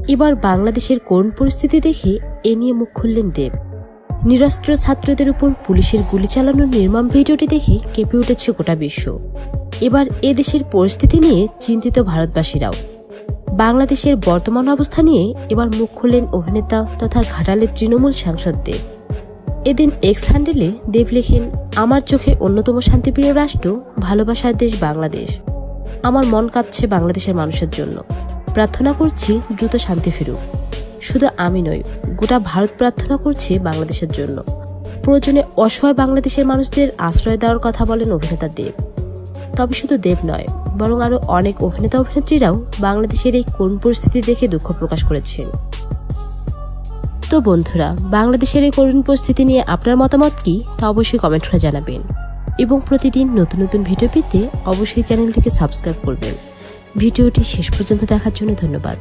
এবার বাংলাদেশের করুণ পরিস্থিতি দেখে এ নিয়ে মুখ খুললেন দেব। নিরস্ত্র ছাত্রদের উপর পুলিশের গুলি চালানোর নির্মম ভিডিওটি দেখে কেঁপে উঠেছে গোটা বিশ্ব। এবার এ দেশের পরিস্থিতি নিয়ে চিন্তিত ভারতবাসীরাও। বাংলাদেশের বর্তমান অবস্থা নিয়ে এবার মুখ খুললেন অভিনেতা তথা ঘাটালের তৃণমূল সাংসদ দেব। এদিন এক্স হ্যান্ডেলে দেব লেখেন, আমার চোখে অন্যতম শান্তিপ্রিয় রাষ্ট্র ভালোবাসার দেশ বাংলাদেশ। আমার মন কাঁদছে বাংলাদেশের মানুষের জন্য। প্রার্থনা করছি দ্রুত শান্তি ফিরুক। শুধু আমি নই, গোটা ভারত প্রার্থনা করছে বাংলাদেশের জন্য। প্রয়োজনে অসহায় বাংলাদেশের মানুষদের আশ্রয় দেওয়ার কথা বলেন অভিনেতা দেব। তবে শুধু দেব নয়, বরং আরও অনেক অভিনেতা অভিনেত্রীরাও বাংলাদেশের এই করুণ পরিস্থিতি দেখে দুঃখ প্রকাশ করেছেন। তো বন্ধুরা, বাংলাদেশের এই করুণ পরিস্থিতি নিয়ে আপনার মতামত কি তা অবশ্যই কমেন্ট করে জানাবেন। এবং প্রতিদিন নতুন নতুন ভিডিও পেতে অবশ্যই চ্যানেলটিকে সাবস্ক্রাইব করবেন। ভিডিওটি শেষ পর্যন্ত দেখার জন্য ধন্যবাদ।